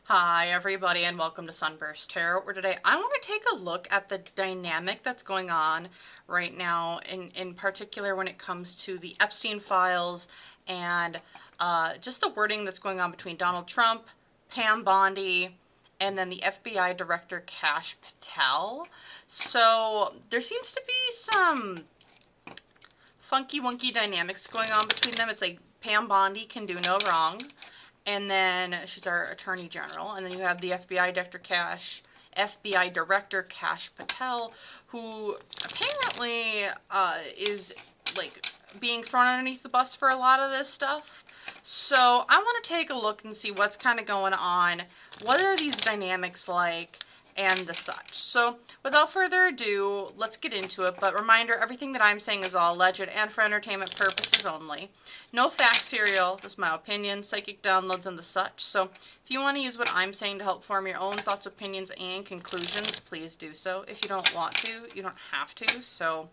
Hi everybody and welcome to SunBurst Tarot, where today I want to take a look at the dynamic that's going on right now, in particular when it comes to the Epstein files and just the wording that's going on between Donald Trump, Pam Bondi, and then the FBI Director Kash Patel. So there seems to be some funky wonky dynamics going on between them. It's like Pam Bondi can do no wrong, and then she's our Attorney General, and then you have the FBI Director Kash Patel, who apparently is like being thrown underneath the bus for a lot of this stuff. So I want to take a look and see what's kind of going on. What are these dynamics like? And the such. So without further ado, let's get into it. But reminder, everything that I'm saying is all alleged and for entertainment purposes only. No facts here, just my opinion, psychic downloads, and the such. So if you want to use what I'm saying to help form your own thoughts, opinions, and conclusions, please do so. If you don't want to, you don't have to. So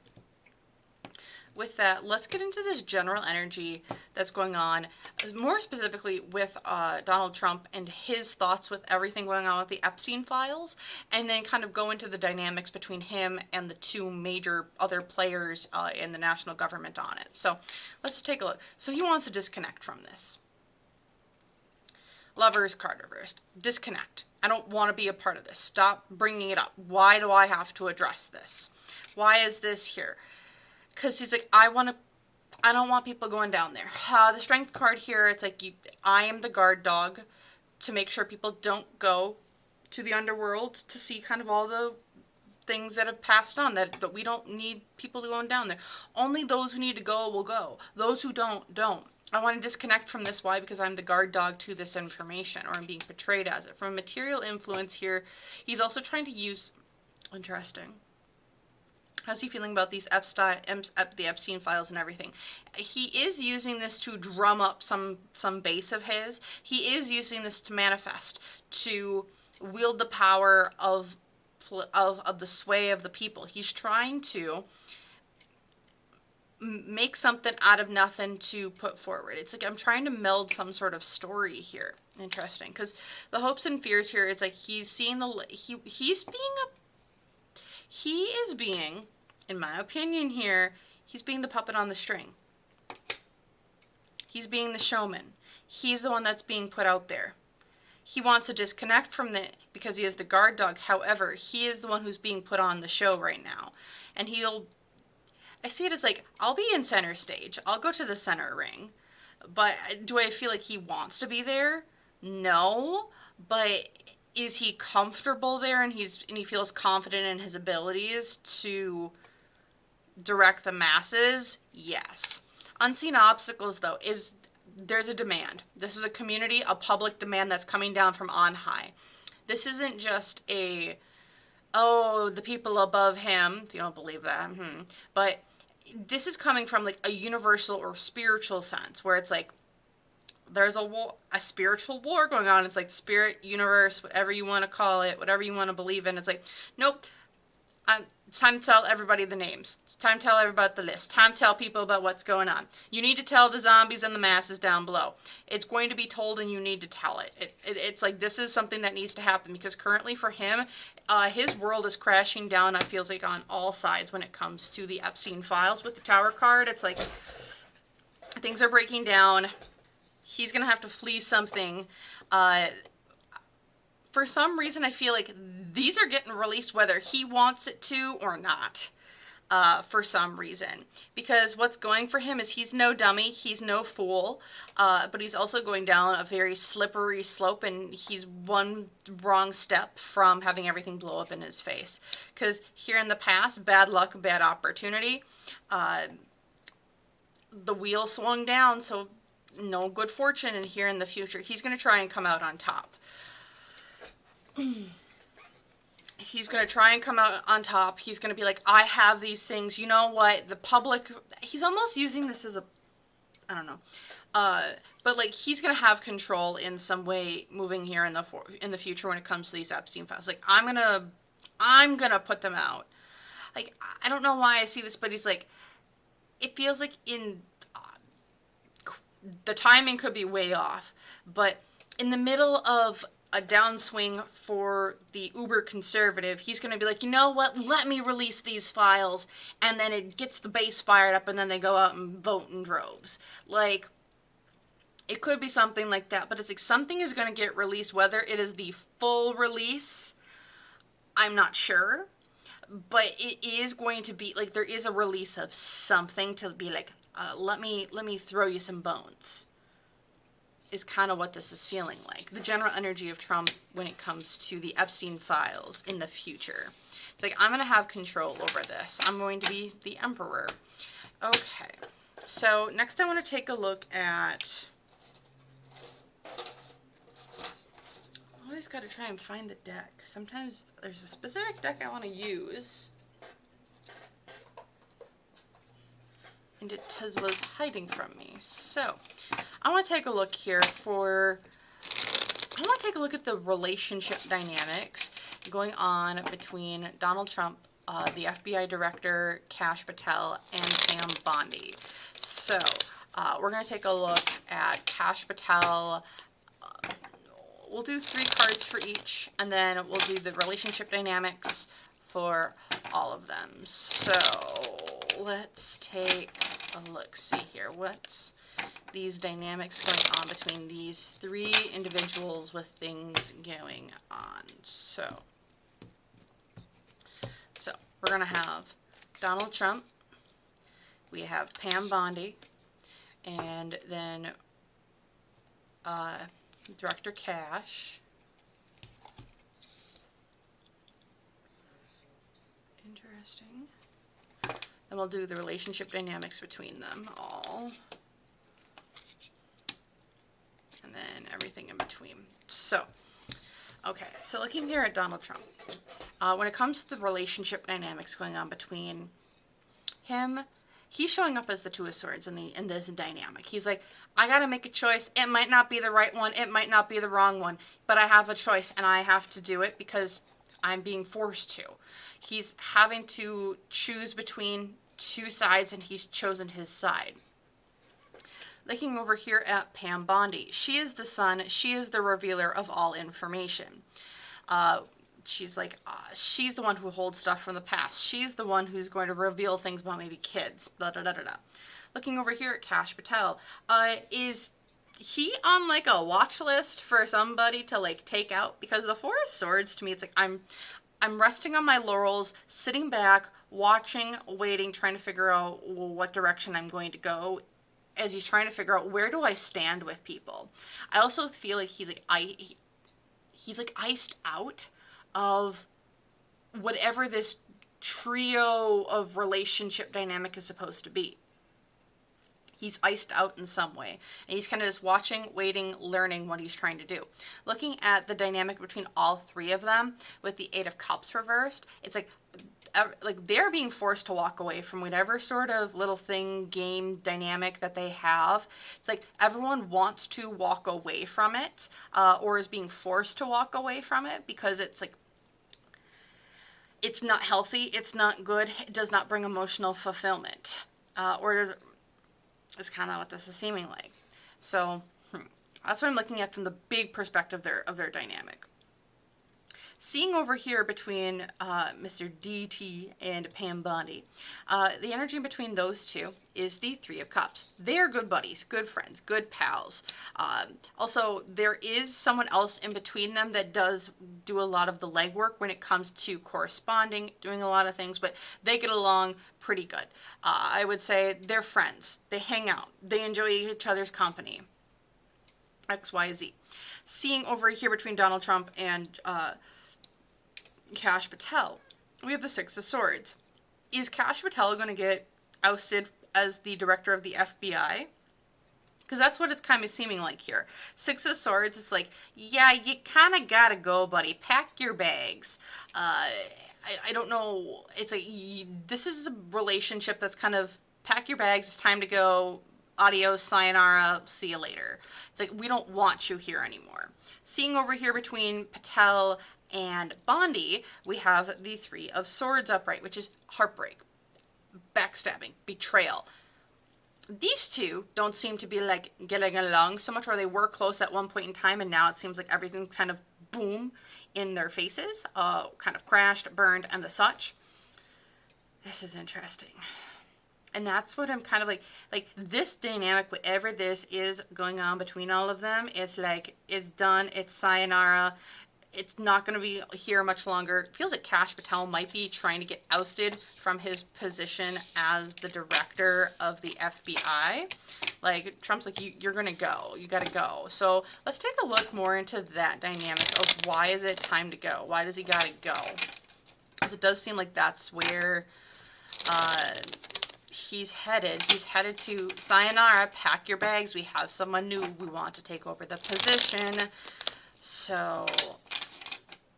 with that, let's get into this general energy that's going on, more specifically with Donald Trump and his thoughts with everything going on with the Epstein files, and then kind of go into the dynamics between him and the two major other players in the national government on it. So let's take a look. So he wants to disconnect from this. Lovers card reversed. Disconnect. I don't want to be a part of this. Stop bringing it up. Why do I have to address this? Why is this here? Because he's like, I don't want people going down there. The strength card here, it's like, I am the guard dog to make sure people don't go to the underworld to see kind of all the things that have passed on, that we don't need people going down there. Only those who need to go will go. Those who don't. I want to disconnect from this. Why? Because I'm the guard dog to this information, or I'm being portrayed as it. From a material influence here, he's also trying to use, interesting. How's he feeling about these the Epstein files and everything? He is using this to drum up some base of his. He is using this to manifest, to wield the power of the sway of the people. He's trying to make something out of nothing to put forward. It's like I'm trying to meld some sort of story here. Interesting, because the hopes and fears here is like he's seeing he is being, in my opinion here, he's being the puppet on the string. He's being the showman. He's the one that's being put out there. He wants to disconnect from it because he is the guard dog. However, he is the one who's being put on the show right now. And I see it as like, I'll be in center stage. I'll go to the center ring. But do I feel like he wants to be there? No. But is he comfortable there, and he feels confident in his abilities to direct the masses? Yes. Unseen obstacles, though, there's a demand. This is a community, a public demand that's coming down from on high. This isn't just the people above him, if you don't believe that, but this is coming from like a universal or spiritual sense, where it's like, there's a spiritual war going on. It's like the spirit, universe, whatever you want to call it, whatever you want to believe in. It's like, nope, it's time to tell everybody the names. It's time to tell everybody the list. Time to tell people about what's going on. You need to tell the zombies and the masses down below. It's going to be told, and you need to tell it. It's like, this is something that needs to happen, because currently for him, his world is crashing down, it feels like, on all sides when it comes to the Epstein files. With the Tower card, it's like things are breaking down. He's going to have to flee something. For some reason, I feel like these are getting released whether he wants it to or not. For some reason. Because what's going for him is he's no dummy. He's no fool. But he's also going down a very slippery slope. And he's one wrong step from having everything blow up in his face. Because here in the past, bad luck, bad opportunity. The wheel swung down, so no good fortune. And here in the future, he's going to try and come out on top. He's going to try and come out on top. He's going to be like, I have these things. You know what? The public, he's almost using this as I don't know. But like, he's going to have control in some way moving here in the future when it comes to these Epstein files. Like, I'm going to put them out. Like, I don't know why I see this, but he's like, it feels like the timing could be way off, but in the middle of a downswing for the uber conservative. He's going to be like, you know what, let me release these files, and then it gets the base fired up, and then they go out and vote in droves. Like, it could be something like that, but it's like something is going to get released. Whether it is the full release, I'm not sure, but it is going to be like there is a release of something to be like, let me throw you some bones. Is kind of what this is feeling like. The general energy of Trump when it comes to the Epstein files in the future. It's like, I'm going to have control over this. I'm going to be the emperor. Okay. So next I want to take a look at... I always got to try and find the deck. Sometimes there's a specific deck I want to use, and it was hiding from me. So I want to take a look here for... I want to take a look at the relationship dynamics going on between Donald Trump, the FBI director, Kash Patel, and Pam Bondi. So we're going to take a look at Kash Patel. We'll do 3 cards for each, and then we'll do the relationship dynamics for all of them. So let's take a look-see here. What's these dynamics going on between these 3 individuals with things going on? So we're going to have Donald Trump, we have Pam Bondi, and then Director Kash. Interesting. And we'll do the relationship dynamics between them all. And then everything in between. So, okay, so looking here at Donald Trump, when it comes to the relationship dynamics going on between him, he's showing up as the 2 of Swords in this dynamic. He's like, I gotta make a choice. It might not be the right one, it might not be the wrong one, but I have a choice and I have to do it because I'm being forced to. He's having to choose between 2 sides, and he's chosen his side. Looking over here at Pam Bondi, she is the sun, she is the revealer of all information. She's like, she's the one who holds stuff from the past. She's the one who's going to reveal things about maybe kids, blah, blah, blah, blah, blah. Looking over here at Kash Patel, is he on like a watch list for somebody to like take out? Because the 4 of Swords, to me, it's like I'm resting on my laurels, sitting back, watching, waiting, trying to figure out what direction I'm going to go, as he's trying to figure out where do I stand with people. I also feel like he's like iced out of whatever this trio of relationship dynamic is supposed to be. He's iced out in some way, and he's kind of just watching, waiting, learning what he's trying to do. Looking at the dynamic between all 3 of them with the 8 of Cups reversed, it's like they're being forced to walk away from whatever sort of little thing, game dynamic that they have. It's like everyone wants to walk away from it, or is being forced to walk away from it, because it's like, it's not healthy, it's not good, it does not bring emotional fulfillment. Or it's kind of what this is seeming like. So that's what I'm looking at from the big perspective of their dynamic. Seeing over here between Mr. DT and Pam Bondi, the energy between those 2 is the 3 of Cups. They are good buddies, good friends, good pals. Also, there is someone else in between them that does do a lot of the legwork when it comes to corresponding, doing a lot of things, but they get along pretty good. I would say they're friends. They hang out. They enjoy each other's company. XYZ. Seeing over here between Donald Trump and Kash Patel, we have the 6 of Swords. Is Kash Patel going to get ousted as the director of the FBI? Because that's what it's kind of seeming like here. 6 of Swords, it's like, yeah, you kind of gotta go, buddy. Pack your bags. I don't know. It's like, this is a relationship that's kind of, pack your bags, it's time to go. Adios, sayonara, see you later. It's like, we don't want you here anymore. Seeing over here between Patel and Bondi, we have the 3 of Swords upright, which is heartbreak, backstabbing, betrayal. These 2 don't seem to be like getting along so much, or they were close at one point in time, and now it seems like everything's kind of boom in their faces, kind of crashed, burned, and the such. This is interesting. And that's what I'm kind of like this dynamic, whatever this is going on between all of them, it's like, it's done, it's sayonara. It's not going to be here much longer. It feels like Kash Patel might be trying to get ousted from his position as the director of the FBI. Like, Trump's like, you're going to go. You got to go. So let's take a look more into that dynamic of why is it time to go? Why does he got to go? Because it does seem like that's where he's headed. He's headed to sayonara, pack your bags. We have someone new. We want to take over the position. So,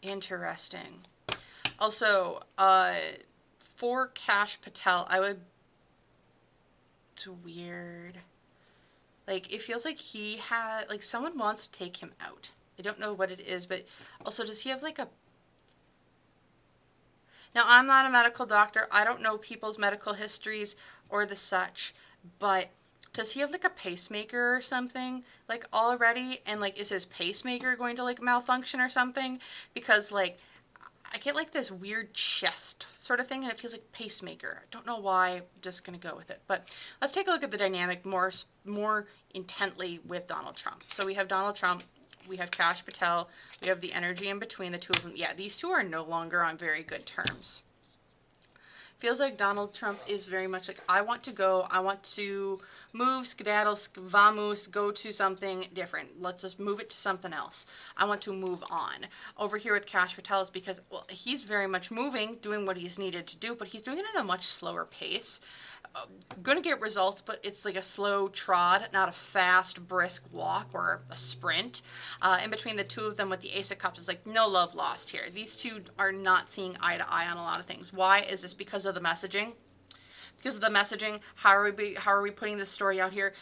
interesting. Also, for Kash Patel, it's weird. Like, it feels like he had, like, someone wants to take him out. I don't know what it is, but also, does he have, like, a... Now, I'm not a medical doctor. I don't know people's medical histories or the such, but... does he have, like, a pacemaker or something, like, already? And, like, is his pacemaker going to, like, malfunction or something? Because, like, I get, like, this weird chest sort of thing, and it feels like pacemaker. I don't know why. I'm just going to go with it. But let's take a look at the dynamic more intently with Donald Trump. So we have Donald Trump. We have Kash Patel. We have the energy in between the two of them. Yeah, these two are no longer on very good terms. Feels like Donald Trump is very much like, I want to go, I want to move, skedaddle, vamos, go to something different. Let's just move it to something else. I want to move on. Over here with Kash Patel is because, well, he's very much moving, doing what he's needed to do, but he's doing it at a much slower pace. Going to get results, but it's like a slow trot, not a fast, brisk walk or a sprint. In between the two of them with the Ace of Cups, it's like no love lost here. These two are not seeing eye to eye on a lot of things. Why is this? Because of the messaging? Because of the messaging? How are we putting this story out here?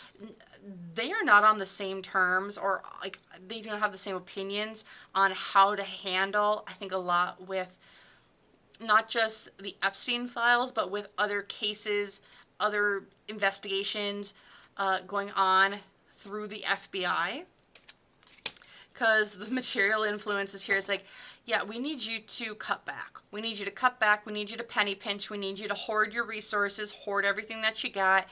They are not on the same terms, or like they don't have the same opinions on how to handle, I think, a lot with not just the Epstein files, but with other cases, other investigations going on through the FBI. Because the material influences here is like, yeah, we need you to cut back. We need you to cut back. We need you to penny pinch. We need you to hoard your resources, hoard everything that you got.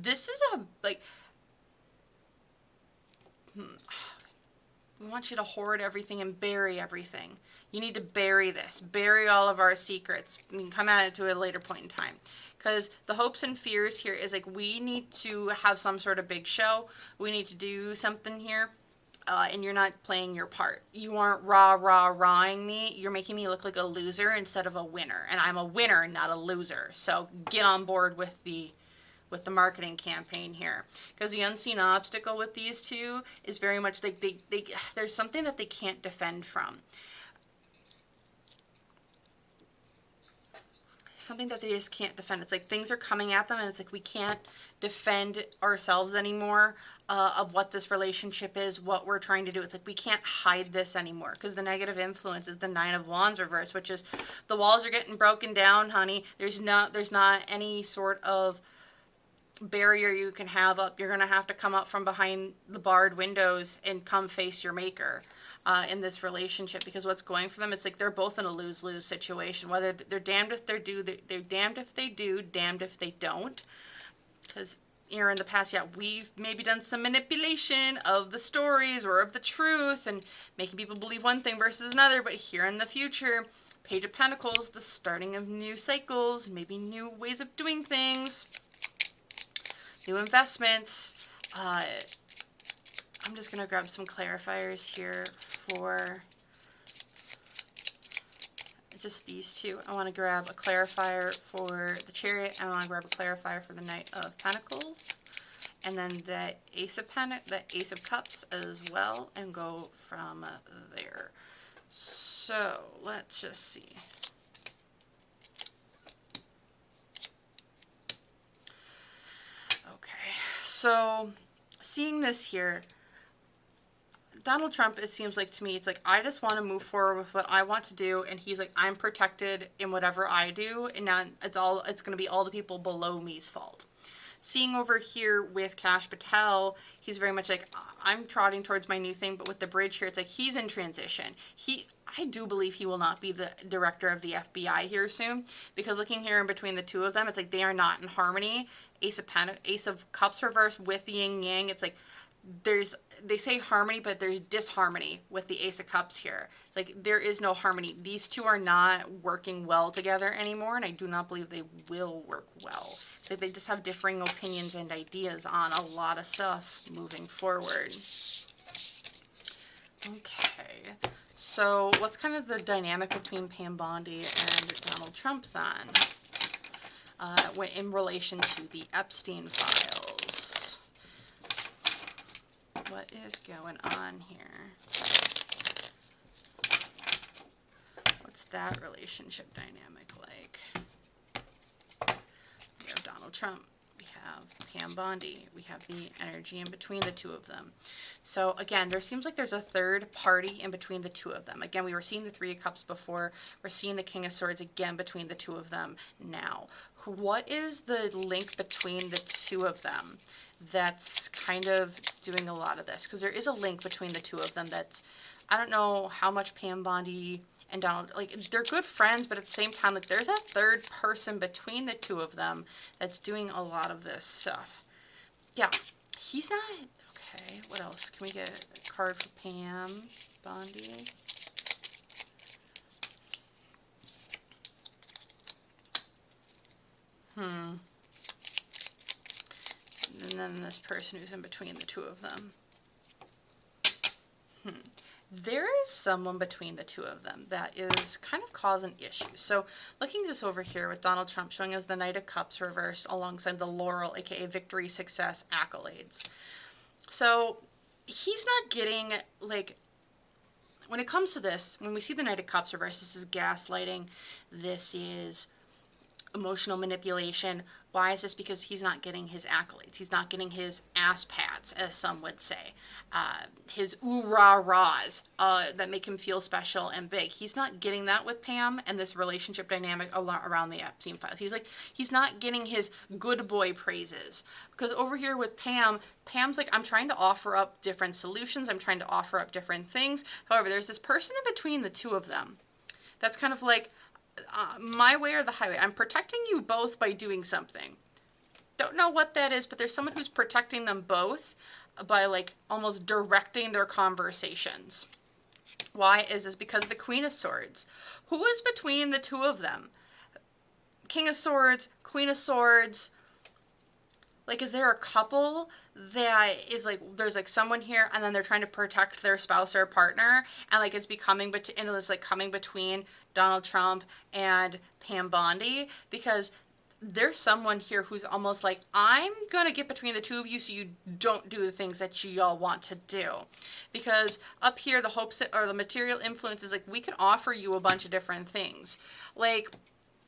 This is we want you to hoard everything and bury everything. You need to bury this. Bury all of our secrets. We can come at it to a later point in time. Because the hopes and fears here is like, we need to have some sort of big show. We need to do something here. And you're not playing your part. You aren't rah-ing me. You're making me look like a loser instead of a winner. And I'm a winner, not a loser. So get on board with the marketing campaign here. Because the unseen obstacle with these two is very much like there's something that they can't defend from. Something that they just can't defend. It's like things are coming at them and it's like we can't defend ourselves anymore of what this relationship is, what we're trying to do. It's like we can't hide this anymore because the negative influence is the Nine of Wands reverse, which is the walls are getting broken down, honey. There's not any sort of barrier you can have up. You're going to have to come up from behind the barred windows and come face your maker. In this relationship, because what's going for them, it's like they're both in a lose-lose situation. Whether they're damned if they do, they're damned if they do, damned if they don't. Because here in the past, yeah, we've maybe done some manipulation of the stories or of the truth and making people believe one thing versus another. But here in the future, Page of Pentacles, the starting of new cycles, maybe new ways of doing things, new investments. I'm just going to grab some clarifiers here for just these two. I want to grab a clarifier for the Chariot. I want to grab a clarifier for the Knight of Pentacles. And then the Ace of Cups as well. And go from there. So, let's just see. Okay. So, seeing this here, Donald Trump, it seems like to me, it's like, I just want to move forward with what I want to do, and he's like, I'm protected in whatever I do, and now it's going to be all the people below me's fault. seeing over here with Kash Patel, he's very much like, I'm trotting towards my new thing, but with the bridge here, it's like he's in transition. I do believe he will not be the director of the FBI here soon, because looking here in between the two of them, it's like they are not in harmony. Ace of Cups reversed with the yin yang, it's like they say harmony, but there's disharmony with the Ace of Cups here. It's like there is no harmony. These two are not working well together anymore, and I do not believe they will work well. It's like they just have differing opinions and ideas on a lot of stuff moving forward. Okay, so what's kind of the dynamic between Pam Bondi and Donald Trump then? In relation to the Epstein files. What is going on here? What's that relationship dynamic like? We have Donald Trump. We have Pam Bondi. We have the energy in between the two of them. So again, there seems like there's a third party in between the two of them. Again, we were seeing the Three of Cups before. We're seeing the King of Swords again between the two of them now. What is the link between the two of them that's kind of doing a lot of this? Because there is a link between the two of them that's, I don't know how much Pam Bondi and Donald, like, they're good friends, but at the same time, like, there's a third person between the two of them that's doing a lot of this stuff. Yeah, he's not, okay, what else? Can we get a card for Pam Bondi? And then this person who's in between the two of them. There is someone between the two of them that is kind of causing issues. So looking just over here with Donald Trump showing us the Knight of Cups reversed alongside the Laurel, aka victory, success, accolades. So he's not getting, like, when it comes to this, when we see the Knight of Cups reversed, this is gaslighting, this is emotional manipulation. Why is this? Because he's not getting his accolades. He's not getting his ass pats, as some would say. His ooh-rah-rahs that make him feel special and big. He's not getting that with Pam and this relationship dynamic around the Epstein files. He's not getting his good boy praises. Because over here with Pam, Pam's like, I'm trying to offer up different solutions. I'm trying to offer up different things. However, there's this person in between the two of them that's kind of like, my way or the highway. I'm protecting you both by doing something. Don't know what that is, but there's someone who's protecting them both by, like, almost directing their conversations. Why is this? Because the Queen of Swords. Who is between the two of them? King of Swords, Queen of Swords. Like, is there a couple that is, like, there's, like, someone here, and then they're trying to protect their spouse or partner, and, like, it's becoming, and it's, like, coming between Donald Trump and Pam Bondi? Because there's someone here who's almost like, I'm gonna get between the two of you so you don't do the things that you all want to do. Because up here, the hopes, or the material influence is, like, we can offer you a bunch of different things. Like,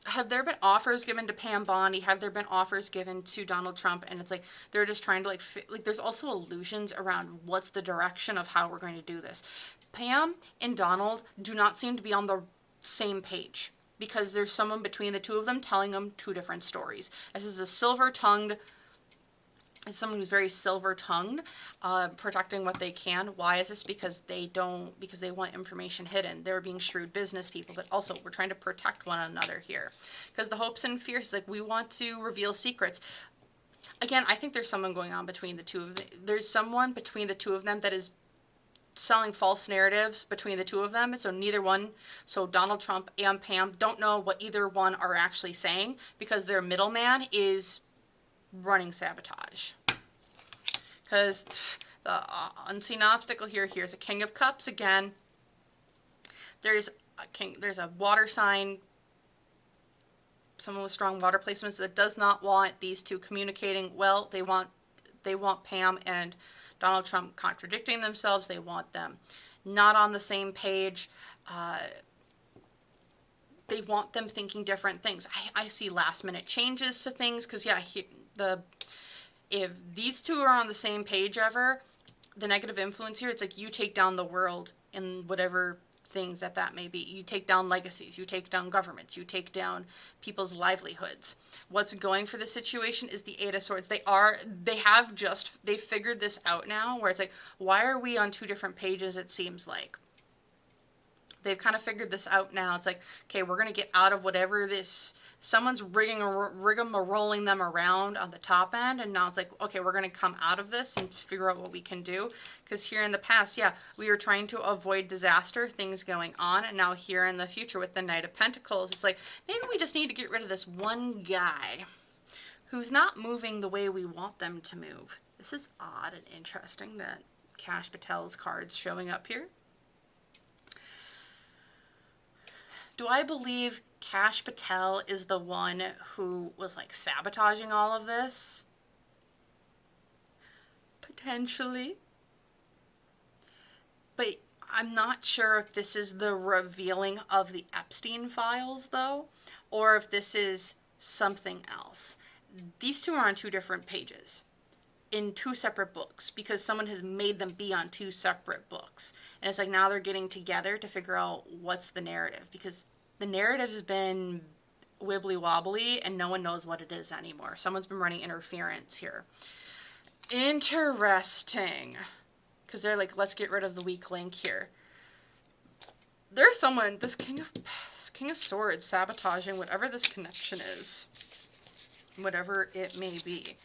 have there been offers given to Pam Bondi? Have there been offers given to Donald Trump? And it's like, they're just trying to, like, there's also illusions around what's the direction of how we're going to do this. Pam and Donald do not seem to be on the same page, because there's someone between the two of them telling them two different stories. This is a silver-tongued, it's someone who's very silver-tongued, protecting what they can. Why is this? Because they want information hidden. They're being shrewd business people, but also we're trying to protect one another here. Because the hopes and fears, like, we want to reveal secrets. Again, I think there's someone going on between the two of them. There's someone between the two of them that is selling false narratives between the two of them. So neither one, so Donald Trump and Pam don't know what either one are actually saying, because their middleman is running sabotage. Because the unseen obstacle here's a King of Cups again. There's a water sign, someone with strong water placements that does not want these two communicating well. They want Pam and Donald Trump contradicting themselves. They want them not on the same page. They want them thinking different things. I see last minute changes to things, because yeah, if these two are on the same page ever, the negative influence here, it's like you take down the world in whatever things that may be. You take down legacies, you take down governments, you take down people's livelihoods. What's going for the situation is the Eight of Swords. They figured this out now, where it's like, why are we on two different pages, it seems like. They've kind of figured this out now. It's like, okay, we're going to get out of whatever this, someone's rigmaroling them around on the top end, and now it's like, okay, we're going to come out of this and figure out what we can do. Because here in the past, yeah, we were trying to avoid disaster, things going on, and now here in the future with the Knight of Pentacles, it's like, maybe we just need to get rid of this one guy who's not moving the way we want them to move. This is odd and interesting that Kash Patel's card's showing up here. Do I believe Kash Patel is the one who was like sabotaging all of this? Potentially. But I'm not sure if this is the revealing of the Epstein files, though, or if this is something else. These two are on two different pages in two separate books because someone has made them be on two separate books. And it's like now they're getting together to figure out what's the narrative, because the narrative has been wibbly wobbly and no one knows what it is anymore. Someone's been running interference here. Interesting. Because they're like, let's get rid of the weak link here. There's someone, this King of Swords, sabotaging whatever this connection is. Whatever it may be.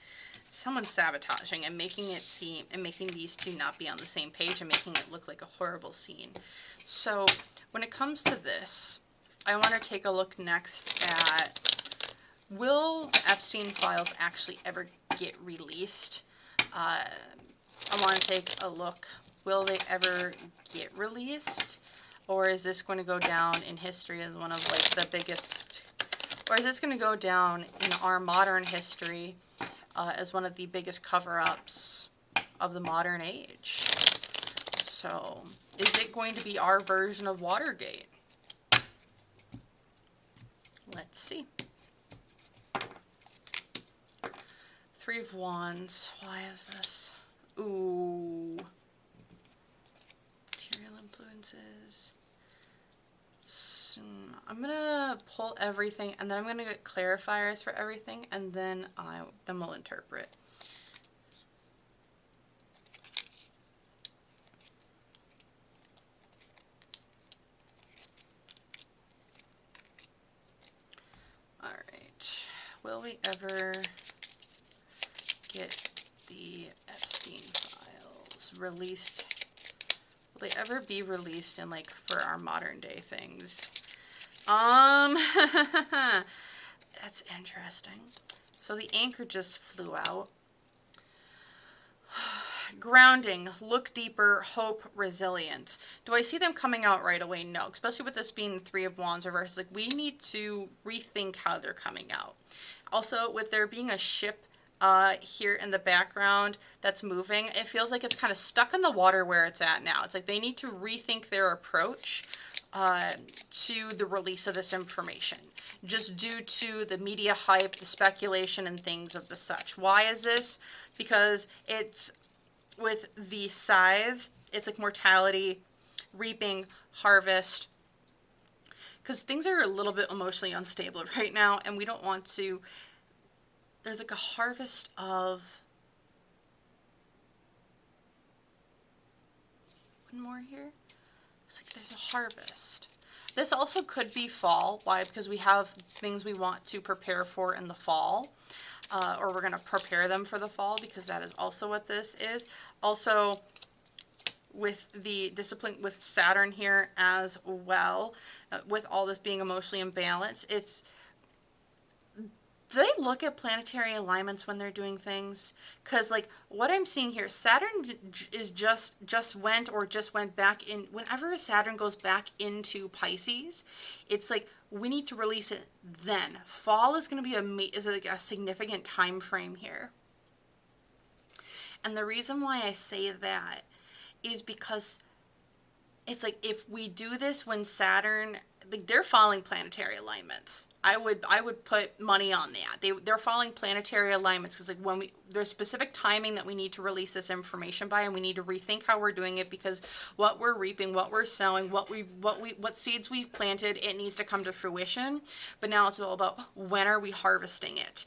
Someone's sabotaging and making it seem, and making these two not be on the same page and making it look like a horrible scene. So when it comes to this, I want to take a look next at, will Epstein files actually ever get released? I want to take a look, will they ever get released? Or is this going to go down in history as one of like the biggest, or is this going to go down in our modern history as one of the biggest cover-ups of the modern age? So, is it going to be our version of Watergate? Let's see. Three of Wands. Why is this? Ooh. Material influences. So, I'm going to pull everything, and then I'm going to get clarifiers for everything, and then we'll interpret. Alright. Will we ever get the Epstein files released? Will they ever be released in, like, for our modern day things? That's interesting. So the anchor just flew out. Grounding, look deeper, hope, resilience. Do I see them coming out right away? No, especially with this being the Three of Wands reverse. Like, we need to rethink how they're coming out. Also, with there being a ship here in the background that's moving, it feels like it's kind of stuck in the water where it's at now. It's like they need to rethink their approach to the release of this information, just due to the media hype, the speculation, and things of the such. Why is this? Because it's with the scythe, it's like mortality, reaping, harvest, because things are a little bit emotionally unstable right now, and we don't want to. There's like a harvest of, one more here. It's like there's a harvest. This also could be fall. Why? Because we have things we want to prepare for in the fall. Or we're going to prepare them for the fall, because that is also what this is. Also, with the discipline, with Saturn here as well, with all this being emotionally imbalanced, it's, do they look at planetary alignments when they're doing things? Because, like, what I'm seeing here, Saturn is just went back in. Whenever Saturn goes back into Pisces, it's like we need to release it then. Fall is going to be like a significant time frame here. And the reason why I say that is because it's like if we do this when Saturn like, they're following planetary alignments. I would put money on that. They're following planetary alignments, because like when there's specific timing that we need to release this information by, and we need to rethink how we're doing it, because what we're reaping, what we're sowing, what seeds we've planted, it needs to come to fruition. But now it's all about, when are we harvesting it?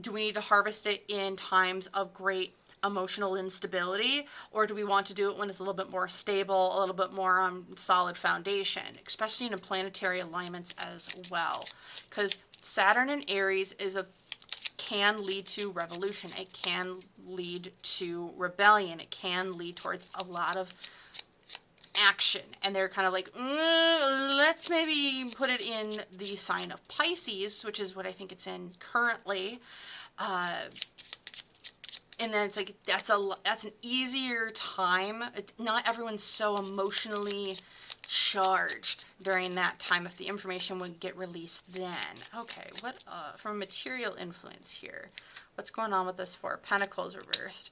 Do we need to harvest it in times of great emotional instability, or do we want to do it when it's a little bit more stable, a little bit more on solid foundation, especially in planetary alignments as well? Because Saturn in Aries can lead to revolution. It can lead to rebellion. It can lead towards a lot of action, and they're kind of like, let's maybe put it in the sign of Pisces, which is what I think it's in currently. And then it's like, that's an easier time. Not everyone's so emotionally charged during that time if the information would get released then. Okay, what from a material influence here, what's going on with this Four of Pentacles reversed?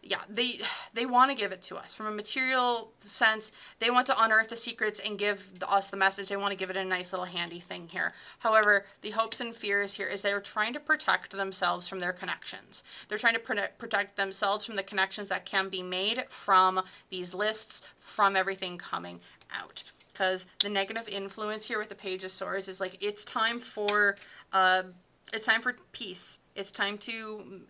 Yeah, they want to give it to us. From a material sense, they want to unearth the secrets and give us the message. They want to give it a nice little handy thing here. However, the hopes and fears here is they're trying to protect themselves from their connections. They're trying to protect themselves from the connections that can be made from these lists, from everything coming out. Because the negative influence here with the Page of Swords is like, it's time for peace. It's time to...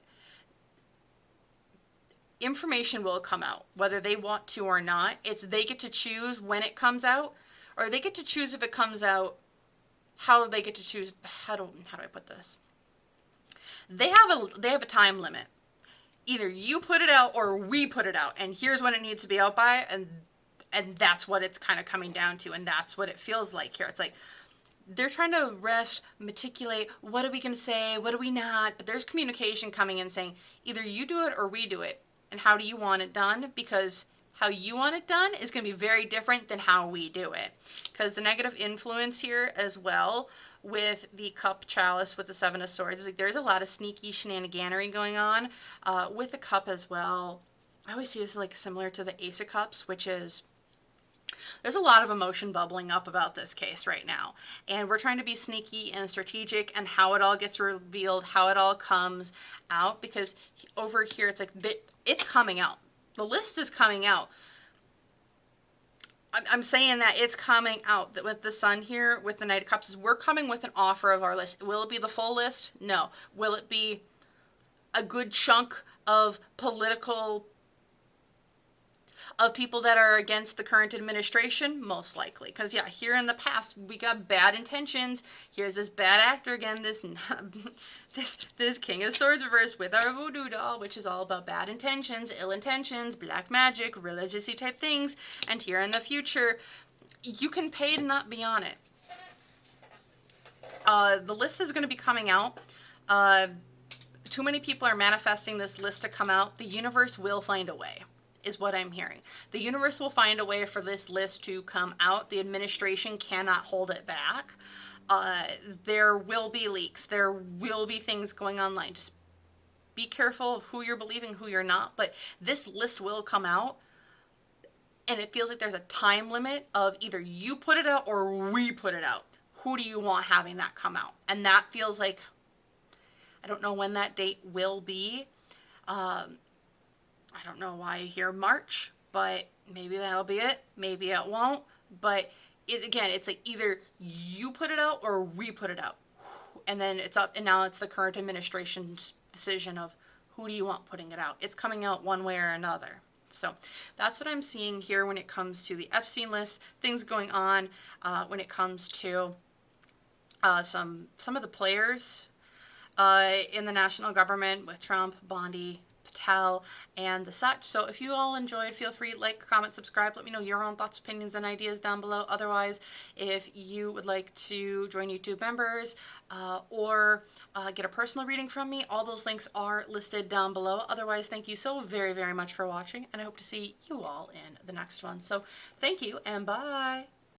Information will come out, whether they want to or not. They get to choose when it comes out, or they get to choose if it comes out, how they get to choose. How do I put this? They have a time limit. Either you put it out or we put it out, and here's when it needs to be out by, and that's what it's kind of coming down to, and that's what it feels like here. It's like they're trying to rest, meticulate, what are we going to say, what are we not, but there's communication coming in saying, either you do it or we do it. And how do you want it done? Because how you want it done is going to be very different than how we do it. Because the negative influence here as well with the Cup Chalice with the Seven of Swords is like, there's a lot of sneaky shenaniganery going on with the Cup as well. I always see this like similar to the Ace of Cups, which is, there's a lot of emotion bubbling up about this case right now. And we're trying to be sneaky and strategic and how it all gets revealed, how it all comes out. Because over here, it's like, it's coming out. The list is coming out. I'm saying that it's coming out. That with the Sun here, with the Knight of Cups, we're coming with an offer of our list. Will it be the full list? No. Will it be a good chunk of people that are against the current administration? Most likely. Because, yeah, here in the past, we got bad intentions. Here's this bad actor again, this King of Swords reversed with our voodoo doll, which is all about bad intentions, ill intentions, black magic, religious-y type things. And here in the future, you can pay to not be on it. The list is going to be coming out. Too many people are manifesting this list to come out. The universe will find a way, is what I'm hearing. The universe will find a way for this list to come out. The administration cannot hold it back. There will be leaks. There will be things going online. Just be careful of who you're believing, who you're not. But this list will come out. And it feels like there's a time limit of either you put it out or we put it out. Who do you want having that come out? And that feels like, I don't know when that date will be. I don't know why I hear March, but maybe that'll be it. Maybe it won't. But again, it's like either you put it out or we put it out. And then it's up, and now it's the current administration's decision of who do you want putting it out. It's coming out one way or another. So that's what I'm seeing here when it comes to the Epstein list, things going on when it comes to some of the players in the national government with Trump, Bondi, Patel, and the such. So if you all enjoyed, feel free to like, comment, subscribe. Let me know your own thoughts, opinions, and ideas down below. Otherwise, if you would like to join YouTube members or get a personal reading from me, all those links are listed down below. Otherwise, thank you so very, very much for watching, and I hope to see you all in the next one. So thank you, and bye.